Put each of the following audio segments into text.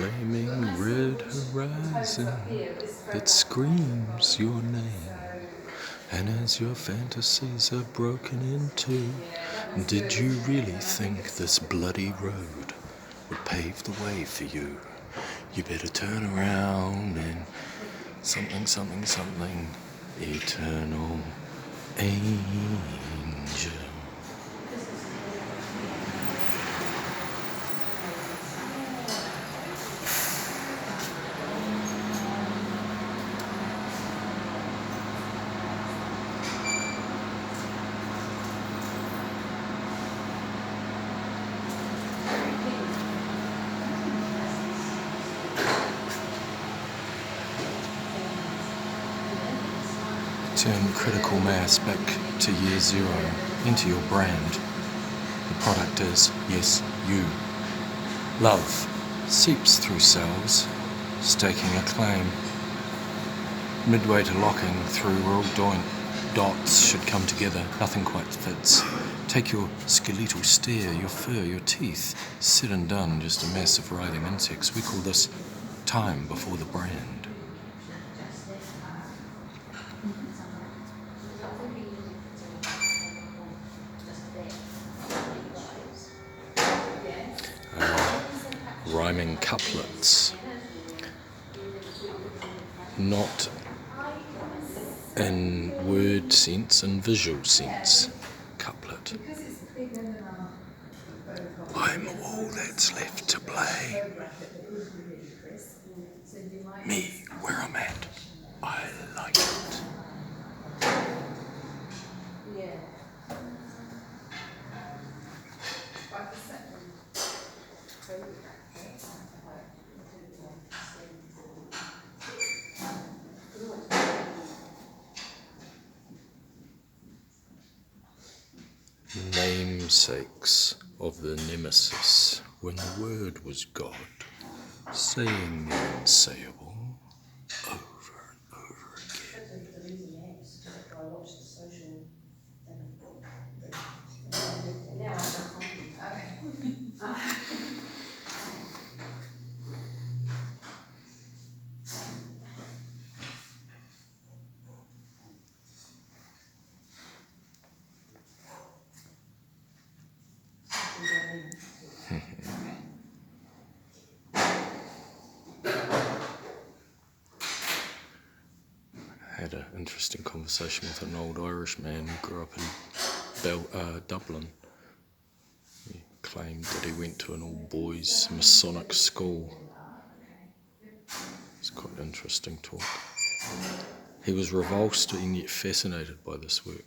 flaming red horizon that screams your name. And as your fantasies are broken in two, did you really think this bloody road would pave the way for you? You better turn around and something, something, something, eternal angel. Turn critical mass back to year zero, into your brand. The product is, yes, you. Love seeps through cells, staking a claim. Midway to locking through where all dots should come together, nothing quite fits. Take your skeletal stare, your fur, your teeth, said and done, just a mass of writhing insects. We call this time before the brand. Rhyming couplets, not in word sense, in visual sense. Couplet. I'm all that's left to blame. Me, where I'm at, I like it. Namesakes of the nemesis, when the word was God, saying the unsayable over and over again. I had an interesting conversation with an old Irish man who grew up in Dublin. He claimed that he went to an all-boys Masonic school. It's quite an interesting talk. He was revulsed and yet fascinated by this work.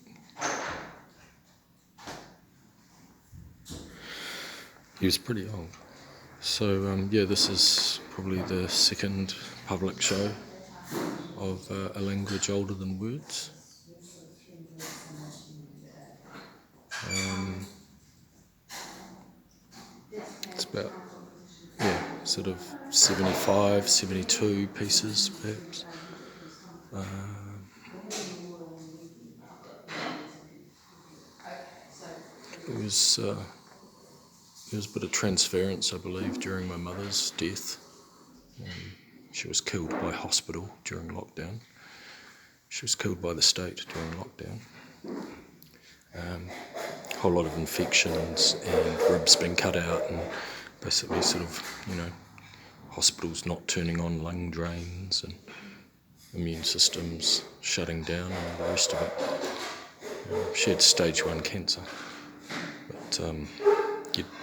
He was pretty old. So this is probably the second public show of a language older than words. It's about, sort of 75, 72 pieces perhaps. There was a bit of transference, I believe, during my mother's death. She was killed by hospital during lockdown. She was killed by the state during lockdown. A whole lot of infections and ribs being cut out and basically sort of, hospitals not turning on lung drains and immune systems shutting down and the rest of it. She had stage 1 cancer. But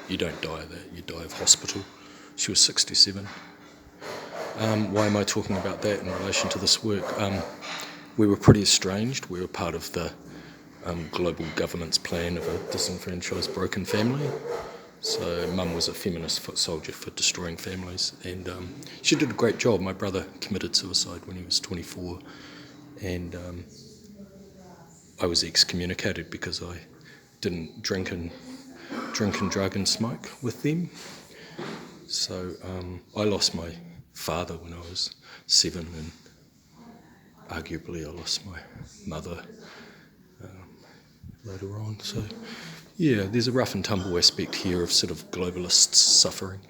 you don't die of that, you die of hospital. She was 67. Why am I talking about that in relation to this work? We were pretty estranged. We were part of the global government's plan of a disenfranchised, broken family. So Mum was a feminist foot soldier for destroying families, and she did a great job. My brother committed suicide when he was 24, and I was excommunicated because I didn't drink and drug and smoke with them. So I lost my father when I was 7, and arguably I lost my mother later on. So there's a rough and tumble aspect here of sort of globalists suffering,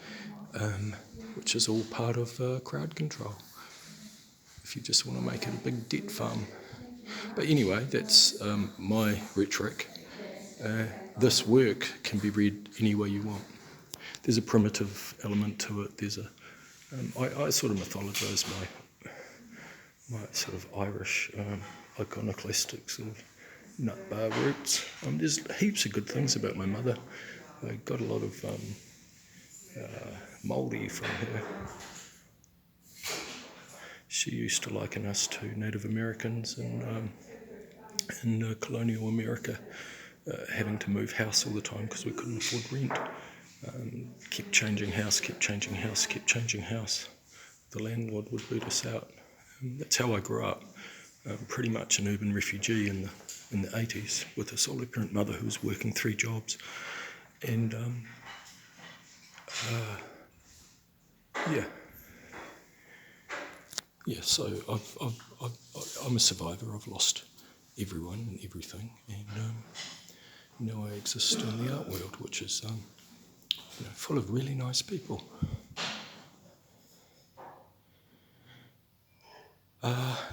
which is all part of crowd control, if you just want to make it a big debt farm. But anyway, that's my rhetoric. This work can be read any way you want. There's a primitive element to it. There's a I sort of mythologise my sort of Irish iconoclastic sort of nut bar roots. There's heaps of good things about my mother. I got a lot of Māori from her. She used to liken us to Native Americans in colonial America, having to move house all the time because we couldn't afford rent. Kept changing house. The landlord would boot us out. That's how I grew up, pretty much an urban refugee in the 80s with a solely parent mother who was working 3 jobs. And so I'm a survivor. I've lost everyone and everything, and now I exist in the art world, which is full of really nice people.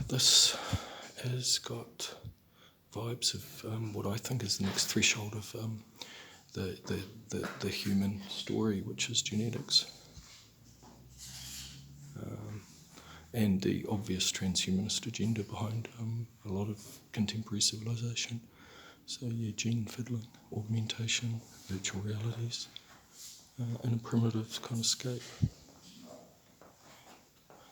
This has got vibes of what I think is the next threshold of the human story, which is genetics, and the obvious transhumanist agenda behind a lot of contemporary civilization. So gene fiddling, augmentation, virtual realities, and a primitive kind of scape.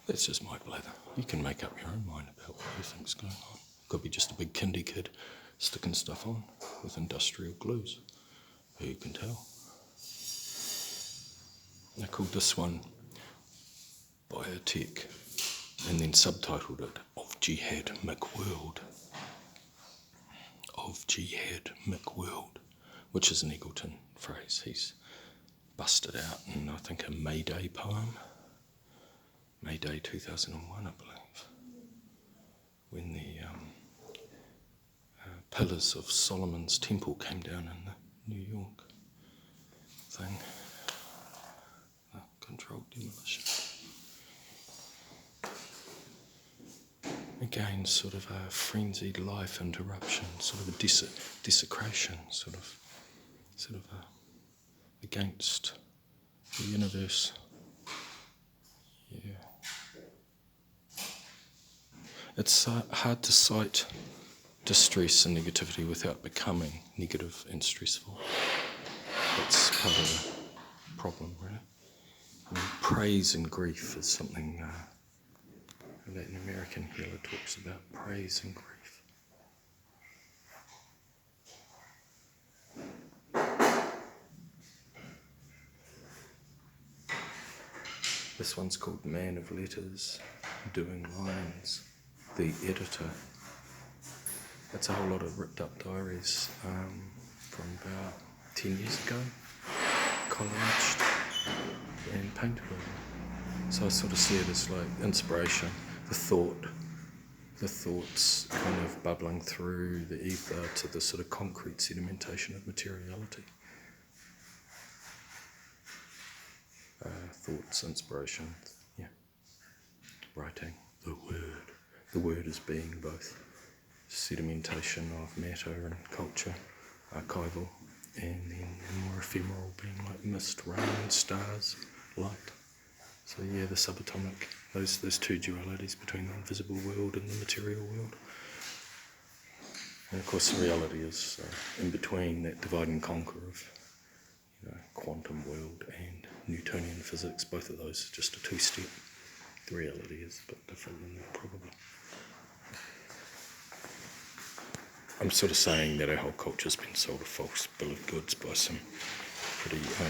That's just my blather. You can make up your own mind about what you think's going on. Could be just a big kindy kid sticking stuff on with industrial glues. Who can tell? I called this one Biotech, and then subtitled it Of Jihad McWorld. Of Jihad McWorld, which is an Eggleton phrase. He's busted out in, I think, a May Day poem. May Day 2001, I believe, when the pillars of Solomon's temple came down in the New York thing. Controlled demolition. Again, sort of a frenzied life interruption, sort of a desecration, sort of against the universe. Yeah. It's hard to cite distress and negativity without becoming negative and stressful. That's part of the problem, really. Praise and grief is something a Latin American healer talks about. Praise and grief. This one's called Man of Letters, Doing Lines, the editor. That's a whole lot of ripped up diaries from about 10 years ago, collaged and painted on. So I sort of see it as like inspiration, the thoughts kind of bubbling through the ether to the sort of concrete sedimentation of materiality. Thoughts, inspiration, writing, the word as being both sedimentation of matter and culture, archival, and then the more ephemeral being like mist, rain, stars, light. So the subatomic, those 2 dualities between the invisible world and the material world. And of course the reality is in between that divide and conquer of quantum world and Newtonian physics. Both of those are just a 2-step. The reality is a bit different than that, probably. I'm sort of saying that our whole culture's been sold a false bill of goods by some pretty, I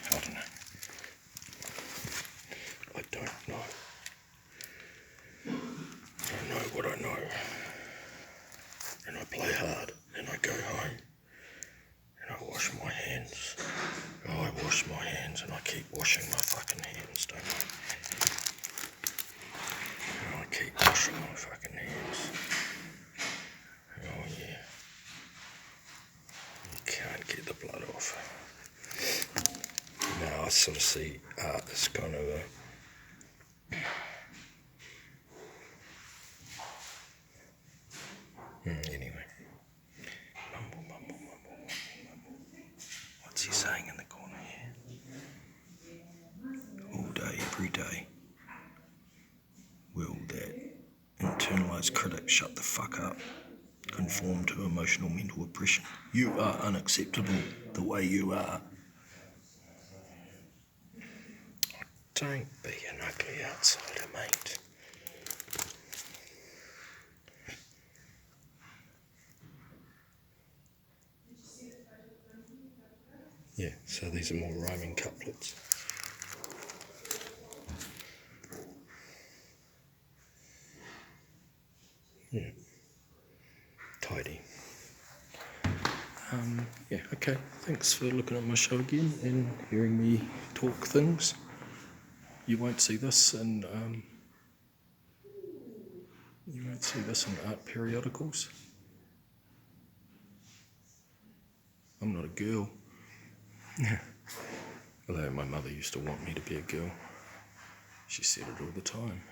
don't know. I don't know. I know what I know. And I play hard, and I go home, and I wash my hands. Oh, I wash my hands, and I keep washing my fucking hands, don't I? And I keep washing my fucking hands. Oh yeah. You can't get the blood off. sort of see art as kind of a anyway. Mumble. What's he saying in the corner here? All day, every day. Will that internalised critic shut the fuck up? Conform to emotional mental oppression. You are unacceptable the way you are. Don't be an ugly outsider, mate. Yeah, so these are more rhyming couplets. Yeah. Tidy. Yeah, okay. Thanks for looking at my show again and hearing me talk things. You won't see this in art periodicals. I'm not a girl. Although my mother used to want me to be a girl. She said it all the time.